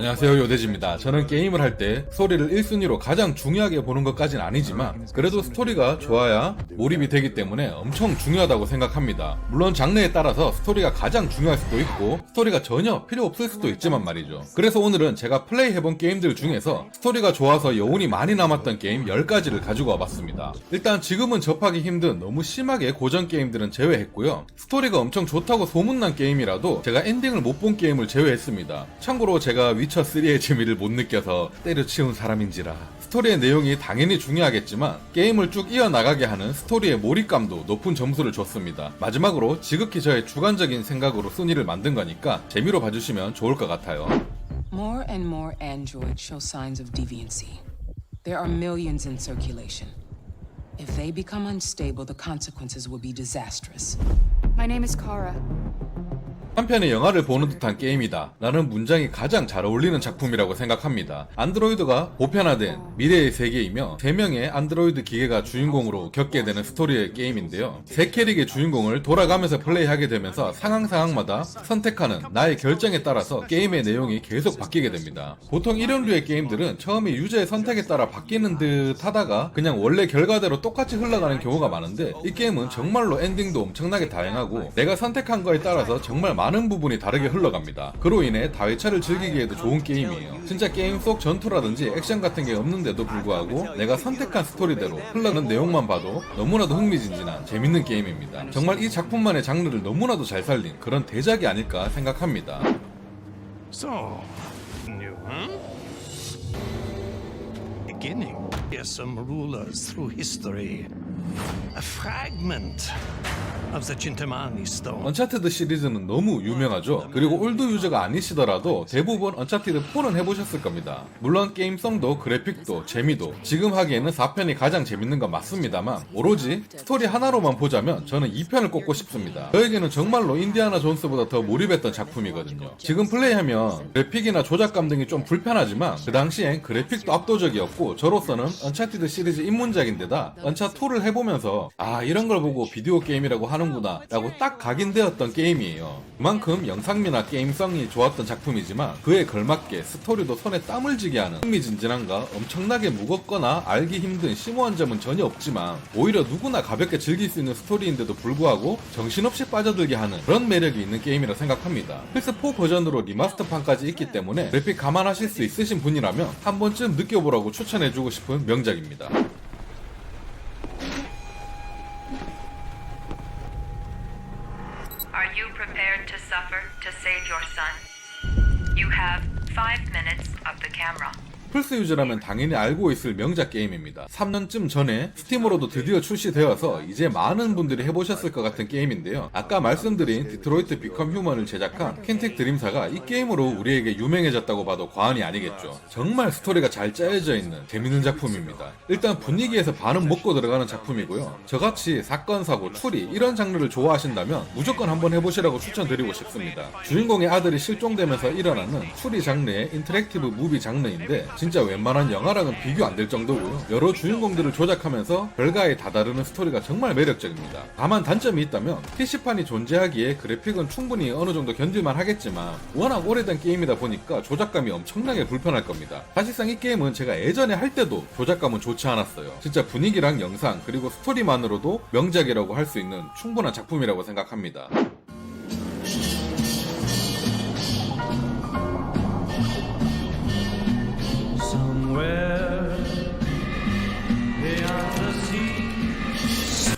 안녕하세요, 요대지입니다. 저는 게임을 할 때 스토리를 1순위로 가장 중요하게 보는 것까진 아니지만 그래도 스토리가 좋아야 몰입이 되기 때문에 엄청 중요하다고 생각합니다. 물론 장르에 따라서 스토리가 가장 중요할 수도 있고 스토리가 전혀 필요 없을 수도 있지만 말이죠. 그래서 오늘은 제가 플레이해본 게임들 중에서 스토리가 좋아서 여운이 많이 남았던 게임 10가지를 가지고 와봤습니다. 일단 지금은 접하기 힘든 너무 심하게 고전 게임들은 제외했고요. 스토리가 엄청 좋다고 소문난 게임이라도 제가 엔딩을 못 본 게임을 제외했습니다. 참고로 제가 위쳐3의 재미를 못 느껴서 때려치운 사람인지라 스토리의 내용이 당연히 중요하겠지만 게임을 쭉 이어나가게 하는 스토리의 몰입감도 높은 점수를 줬습니다. 마지막으로 지극히 저의 주관적인 생각으로 순위를 만든 거니까 재미로 봐주시면 좋을 것 같아요. More and more androids show signs of deviancy. There are millions in circulation. If they become unstable, the consequences will be disastrous. My name is Kara. 한편의 영화를 보는 듯한 게임이다 라는 문장이 가장 잘 어울리는 작품이라고 생각합니다. 안드로이드가 보편화된 미래의 세계이며 3명의 안드로이드 기계가 주인공으로 겪게 되는 스토리의 게임인데요. 3캐릭의 주인공을 돌아가면서 플레이하게 되면서 상황마다 선택하는 나의 결정에 따라서 게임의 내용이 계속 바뀌게 됩니다. 보통 이런 류의 게임들은 처음에 유저의 선택에 따라 바뀌는 듯 하다가 그냥 원래 결과대로 똑같이 흘러가는 경우가 많은데 이 게임은 정말로 엔딩도 엄청나게 다양하고 내가 선택한 거에 따라서 정말 많은 부분이 다르게 흘러갑니다. 그로 인해 다회차를 즐기기에도 좋은 게임이에요. 진짜 게임 속 전투라든지 액션 같은 게 없는데도 불구하고 내가 선택한 스토리대로 흘러가는 내용만 봐도 너무나도 흥미진진한 재밌는 게임입니다. 정말 이 작품만의 장르를 너무나도 잘 살린 그런 대작이 아닐까 생각합니다. So, new, huh? Beginning. Here's some rulers through history. A fragment of the Chintamani stone. 언차티드 시리즈는 너무 유명하죠. 그리고 올드 유저가 아니시더라도 대부분 언차티드 4는 해보셨을 겁니다. 물론 게임성도 그래픽도 재미도 지금 하기에는 4편이 가장 재밌는 건 맞습니다만 오로지 스토리 하나로만 보자면 저는 2편을 꼽고 싶습니다. 저에게는 정말로 인디아나 존스보다 더 몰입했던 작품이거든요. 지금 플레이하면 그래픽이나 조작감 등이 좀 불편하지만 그 당시엔 그래픽도 압도적이었고 저로서는 언차티드 시리즈 입문작인데다 언차2를 해보면서 아 이런 걸 보고 비디오 게임이라고 하는구나 라고 딱 각인되었던 게임이에요. 그만큼 영상미나 게임성이 좋았던 작품이지만 그에 걸맞게 스토리도 손에 땀을 쥐게 하는 흥미진진함과 엄청나게 무겁거나 알기 힘든 심오한 점은 전혀 없지만 오히려 누구나 가볍게 즐길 수 있는 스토리인데도 불구하고 정신없이 빠져들게 하는 그런 매력이 있는 게임이라 생각합니다. 플스4 버전으로 리마스터판까지 있기 때문에 그래픽 감안하실 수 있으신 분이라면 한 번쯤 느껴보라고 추천해주고 싶은 명작입니다. Are you prepared to suffer to save your son? You have 5 minutes of the camera. 플스 유저라면 당연히 알고 있을 명작 게임입니다. 3년쯤 전에 스팀으로도 드디어 출시되어서 이제 많은 분들이 해보셨을 것 같은 게임인데요. 아까 말씀드린 디트로이트 비컴 휴먼을 제작한 킨텍 드림사가 이 게임으로 우리에게 유명해졌다고 봐도 과언이 아니겠죠. 정말 스토리가 잘 짜여져 있는 재밌는 작품입니다. 일단 분위기에서 반은 먹고 들어가는 작품이고요. 저같이 사건, 사고, 추리 이런 장르를 좋아하신다면 무조건 한번 해보시라고 추천드리고 싶습니다. 주인공의 아들이 실종되면서 일어나는 추리 장르의 인터랙티브 무비 장르인데 진짜 웬만한 영화랑은 비교 안 될 정도고요. 여러 주인공들을 조작하면서 별가에 다다르는 스토리가 정말 매력적입니다. 다만 단점이 있다면 PC판이 존재하기에 그래픽은 충분히 어느 정도 견딜만 하겠지만 워낙 오래된 게임이다 보니까 조작감이 엄청나게 불편할 겁니다. 사실상 이 게임은 제가 예전에 할 때도 조작감은 좋지 않았어요. 진짜 분위기랑 영상 그리고 스토리만으로도 명작이라고 할 수 있는 충분한 작품이라고 생각합니다.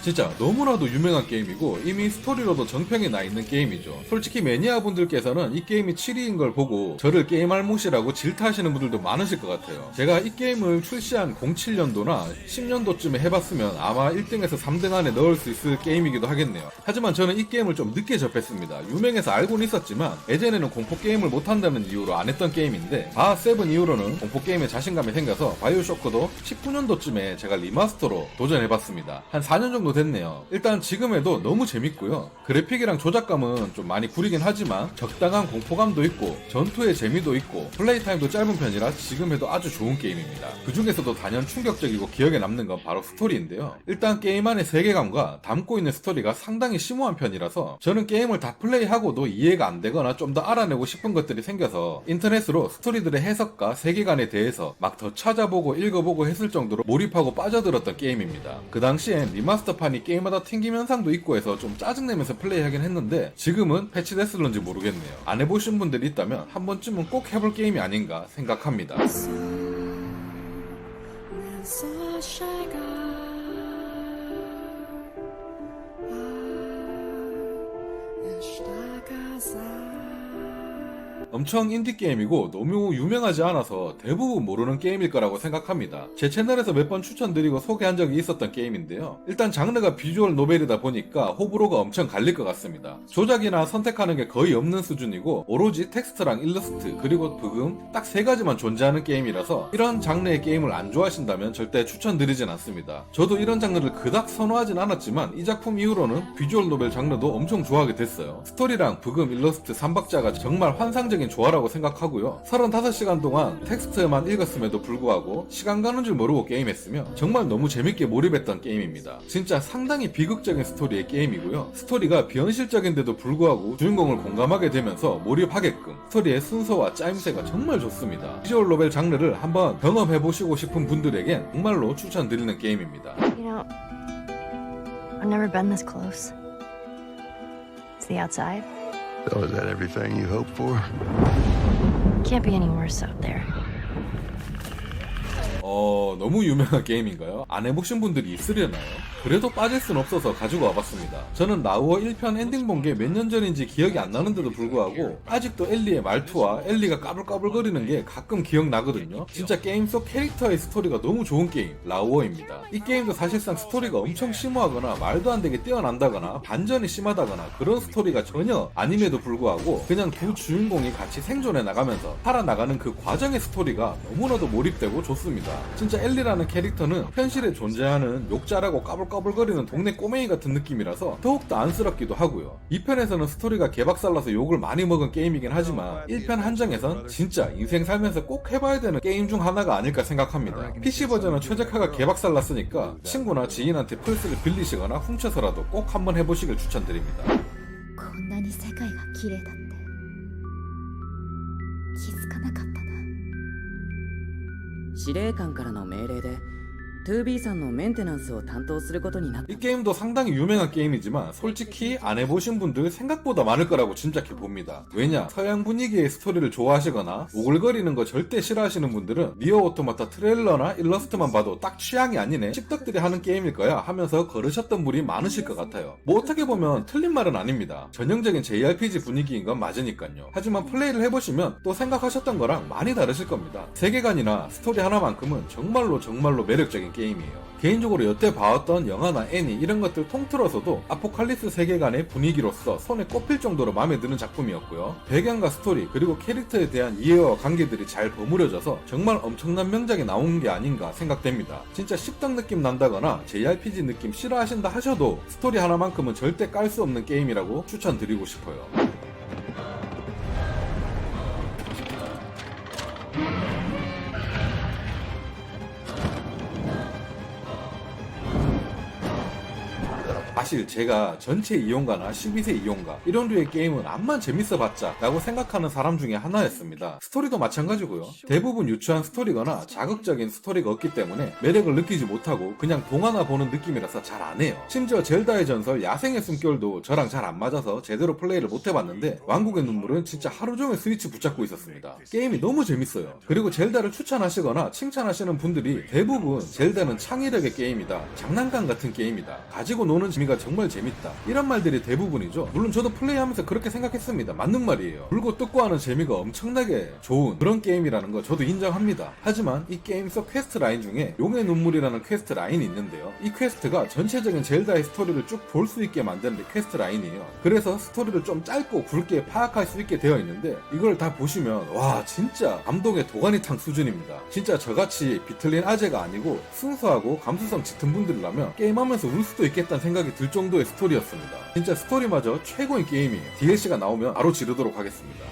진짜 너무나도 유명한 게임이고 이미 스토리로도 정평이 나 있는 게임이죠. 솔직히 매니아분들께서는 이 게임이 7위인 걸 보고 저를 게임알못이라고 질타하시는 분들도 많으실 것 같아요. 제가 이 게임을 출시한 07년도나 10년도쯤에 해봤으면 아마 1등에서 3등 안에 넣을 수 있을 게임이기도 하겠네요. 하지만 저는 이 게임을 좀 늦게 접했습니다. 유명해서 알고는 있었지만 예전에는 공포게임을 못한다는 이유로 안 했던 게임인데 바7 이후로는 공포게임에 자신감이 생겨서 바이오쇼크도 19년도쯤에 제가 리마스터로 도전해봤습니다. 한 4년 정도 정도 됐네요. 일단 지금 해도 너무 재밌고요. 그래픽이랑 조작감은 좀 많이 구리긴 하지만 적당한 공포감도 있고 전투의 재미도 있고 플레이 타임도 짧은 편이라 지금 해도 아주 좋은 게임입니다. 그 중에서도 단연 충격적이고 기억에 남는 건 바로 스토리인데요. 일단 게임 안의 세계관과 담고 있는 스토리가 상당히 심오한 편이라서 저는 게임을 다 플레이하고도 이해가 안 되거나 좀 더 알아내고 싶은 것들이 생겨서 인터넷으로 스토리들의 해석과 세계관에 대해서 막 더 찾아보고 읽어보고 했을 정도로 몰입하고 빠져들었던 게임입니다. 그 당시엔 리마스터판이 게임마다 튕김 현상도 있고 해서 좀 짜증내면서 플레이하긴 했는데 지금은 패치됐을런지 모르겠네요. 안 해보신 분들이 있다면 한 번쯤은 꼭 해볼 게임이 아닌가 생각합니다. 엄청 인디게임이고 너무 유명하지 않아서 대부분 모르는 게임일 거라고 생각합니다. 제 채널에서 몇 번 추천드리고 소개한 적이 있었던 게임인데요. 일단 장르가 비주얼 노벨이다 보니까 호불호가 엄청 갈릴 것 같습니다. 조작이나 선택하는 게 거의 없는 수준이고 오로지 텍스트랑 일러스트 그리고 브금 딱 세 가지만 존재하는 게임이라서 이런 장르의 게임을 안 좋아하신다면 절대 추천드리진 않습니다. 저도 이런 장르를 그닥 선호하진 않았지만 이 작품 이후로는 비주얼 노벨 장르도 엄청 좋아하게 됐어요. 스토리랑 브금, 일러스트, 3박자가 정말 환상적인 조화라고 생각하고요. 35시간 동안 텍스트만 읽었음에도 불구하고 시간 가는 줄 모르고 게임했으며 정말 너무 재밌게 몰입했던 게임입니다. 진짜 상당히 비극적인 스토리의 게임이고요. 스토리가 비현실적인데도 불구하고 주인공을 공감하게 되면서 몰입하게끔 스토리의 순서와 짜임새가 정말 좋습니다. 비주얼 노벨 장르를 한번 경험해보시고 싶은 분들에겐 정말로 추천드리는 게임입니다. You know, I've never been this close. It's the outside. So is that everything you hoped for? Can't be any worse out there. 너무 유명한 게임인가요? 안 해보신 분들이 있으려나요? 그래도 빠질 순 없어서 가지고 와봤습니다. 저는 나우어 1편 엔딩 본 게 몇 년 전인지 기억이 안 나는데도 불구하고 아직도 엘리의 말투와 엘리가 까불까불거리는 게 가끔 기억나거든요. 진짜 게임 속 캐릭터의 스토리가 너무 좋은 게임, 라우어입니다. 이 게임도 사실상 스토리가 엄청 심오하거나 말도 안 되게 뛰어난다거나 반전이 심하다거나 그런 스토리가 전혀 아님에도 불구하고 그냥 두 주인공이 같이 생존해 나가면서 살아나가는 그 과정의 스토리가 너무나도 몰입되고 좋습니다. 진짜 엘리라는 캐릭터는 현실에 존재하는 욕잘하고 까불까불거리는 동네 꼬맹이 같은 느낌이라서 더욱더 안쓰럽기도 하고요. 2편에서는 스토리가 개박살나서 욕을 많이 먹은 게임이긴 하지만 1편 한정에선 진짜 인생 살면서 꼭 해봐야 되는 게임 중 하나가 아닐까 생각합니다. PC 버전은 최적화가 개박살났으니까 친구나 지인한테 플스를 빌리시거나 훔쳐서라도 꼭 한번 해보시길 추천드립니다. こんなに世界が綺麗だって気づかなかったな。司令官からの命令で 2B さんのメンテナンスを担当することになった。 이 게임도 상당히 유명한 게임이지만 솔직히 안 해보신 분들 생각보다 많을 거라고 짐작해 봅니다. 왜냐, 서양 분위기의 스토리를 좋아하시거나 오글거리는 거 절대 싫어하시는 분들은 니어 오토마타 트레일러나 일러스트만 봐도 딱 취향이 아니네, 씹덕들이 하는 게임일 거야 하면서 거르셨던 분이 많으실 것 같아요. 뭐 어떻게 보면 틀린 말은 아닙니다. 전형적인 JRPG 분위기인 건 맞으니까요. 하지만 플레이를 해보시면 또 생각하셨던 거랑 많이 다르실 겁니다. 세계관이나 스토리 하나만큼은 정말로 매력적인 게임이에요. 개인적으로 여태 봐왔던 영화나 애니 이런 것들 통틀어서도 아포칼립스 세계관의 분위기로서 손에 꼽힐 정도로 마음에 드는 작품이었고요. 배경과 스토리 그리고 캐릭터에 대한 이해와 관계들이 잘 버무려져서 정말 엄청난 명작이 나온 게 아닌가 생각됩니다. 진짜 씹덕 느낌 난다거나 JRPG 느낌 싫어하신다 하셔도 스토리 하나만큼은 절대 깔 수 없는 게임이라고 추천드리고 싶어요. 사실 제가 전체 이용가나 12세 이용가 이런 류의 게임은 암만 재밌어봤자 라고 생각하는 사람 중에 하나였습니다. 스토리도 마찬가지고요. 대부분 유치한 스토리거나 자극적인 스토리가 없기 때문에 매력을 느끼지 못하고 그냥 동화나 보는 느낌이라서 잘 안해요. 심지어 젤다의 전설 야생의 숨결도 저랑 잘 안 맞아서 제대로 플레이를 못해봤는데 왕국의 눈물은 진짜 하루종일 스위치 붙잡고 있었습니다. 게임이 너무 재밌어요. 그리고 젤다를 추천하시거나 칭찬하시는 분들이 대부분 젤다는 창의력의 게임이다, 장난감 같은 게임이다, 가지고 노는 재미가 스토리가 정말 재밌다, 이런 말들이 대부분이죠. 물론 저도 플레이하면서 그렇게 생각했습니다. 맞는 말이에요. 물고 뜯고 하는 재미가 엄청나게 좋은 그런 게임이라는 거 저도 인정합니다. 하지만 이 게임 속 퀘스트 라인 중에 용의 눈물이라는 퀘스트 라인이 있는데요, 이 퀘스트가 전체적인 젤다의 스토리를 쭉 볼 수 있게 만드는 게 퀘스트 라인이에요. 그래서 스토리를 좀 짧고 굵게 파악할 수 있게 되어 있는데, 이걸 다 보시면 와 진짜 감동의 도가니탕 수준입니다. 진짜 저같이 비틀린 아재가 아니고 순수하고 감수성 짙은 분들이라면 게임하면서 울 수도 있겠다는 생각이 들 정도의 스토리였습니다. 진짜 스토리마저 최고인 게임이에요. DLC가 나오면 바로 지르도록 하겠습니다.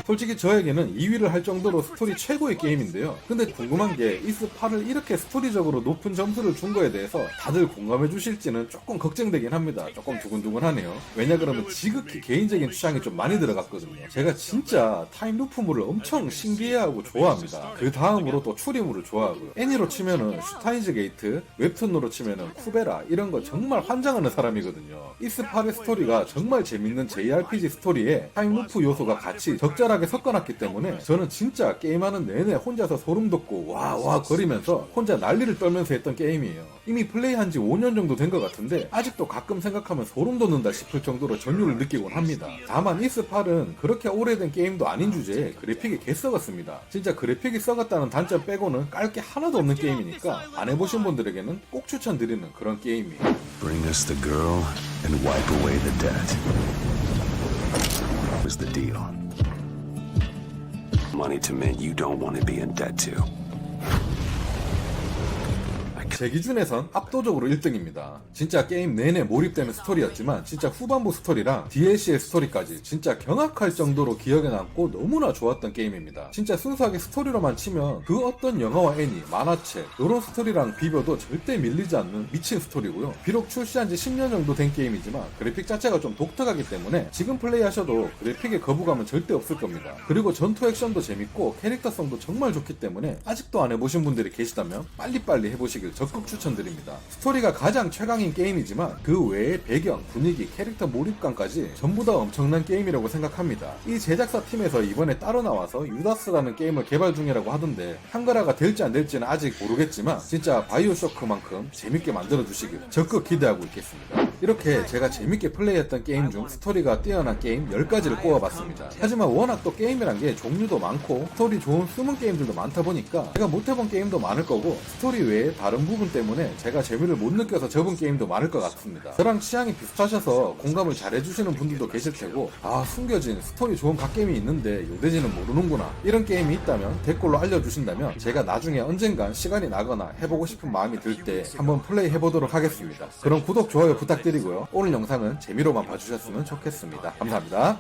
솔직히 저에게는 2위를 할 정도로 스토리 최고의 게임인데요. 근데 궁금한 게 이스8을 이렇게 스토리적으로 높은 점수를 준 거에 대해서 다들 공감해 주실지는 조금 걱정되긴 합니다. 조금 두근두근하네요. 왜냐 그러면 지극히 개인적인 취향이 좀 많이 들어갔거든요. 제가 진짜 타임루프물을 엄청 신기해하고 좋아합니다. 그 다음으로 또 추리물을 좋아하고요. 애니로 치면은 슈타인즈 게이트, 웹툰으로 치면은 쿠베라, 이런 거 정말 환장하는 사람이거든요. 이스8의 스토리가 정말 재밌는 JRPG 스토리에 타임루프 요소가 같이 적절하게 섞어놨기 때문에 저는 진짜 게임하는 내내 혼자서 소름 돋고 와와 거리면서 혼자 난리를 떨면서 했던 게임이에요. 이미 플레이한 지 5년 정도 된 것 같은데 아직도 가끔 생각하면 소름 돋는다 싶을 정도로 전율을 느끼곤 합니다. 다만 이스8은 그렇게 오래된 게임도 아닌 주제에 그래픽이 개 썩었습니다. 진짜 그래픽이 썩었다는 단점 빼고는 깔 게 하나도 없는 게임이니까 안 해보신 분들에게는 꼭 추천드리는 그런 게임이에요. Bring us the girl and wipe away the debt. Was the deal. Money to men you don't want to be in debt to. 제 기준에선 압도적으로 1등입니다. 진짜 게임 내내 몰입되는 스토리였지만 진짜 후반부 스토리랑 DLC의 스토리까지 진짜 경악할 정도로 기억에 남고 너무나 좋았던 게임입니다. 진짜 순수하게 스토리로만 치면 그 어떤 영화와 애니, 만화책 이런 스토리랑 비벼도 절대 밀리지 않는 미친 스토리고요. 비록 출시한 지 10년 정도 된 게임이지만 그래픽 자체가 좀 독특하기 때문에 지금 플레이하셔도 그래픽의 거부감은 절대 없을 겁니다. 그리고 전투 액션도 재밌고 캐릭터성도 정말 좋기 때문에 아직도 안 해보신 분들이 계시다면 빨리빨리 해보시길 적극 추천드립니다. 스토리가 가장 최강인 게임이지만 그 외의 배경, 분위기, 캐릭터 몰입감까지 전부 다 엄청난 게임이라고 생각합니다. 이 제작사 팀에서 이번에 따로 나와서 유다스라는 게임을 개발 중이라고 하던데 한글화가 될지 안 될지는 아직 모르겠지만 진짜 바이오쇼크만큼 재밌게 만들어주시길 적극 기대하고 있겠습니다. 이렇게 제가 재밌게 플레이했던 게임 중 스토리가 뛰어난 게임 10가지를 꼽아봤습니다. 하지만 워낙 또 게임이란 게 종류도 많고 스토리 좋은 숨은 게임들도 많다 보니까 제가 못해본 게임도 많을 거고 스토리 외에 다른 부분 때문에 제가 재미를 못 느껴서 접은 게임도 많을 것 같습니다. 저랑 취향이 비슷하셔서 공감을 잘 해주시는 분들도 계실 테고 아 숨겨진 스토리 좋은 갓게임이 있는데 요대지는 모르는구나 이런 게임이 있다면 댓글로 알려주신다면 제가 나중에 언젠간 시간이 나거나 해보고 싶은 마음이 들 때 한번 플레이 해보도록 하겠습니다. 그럼 구독, 좋아요 부탁드리고요. 오늘 영상은 재미로만 봐주셨으면 좋겠습니다. 감사합니다.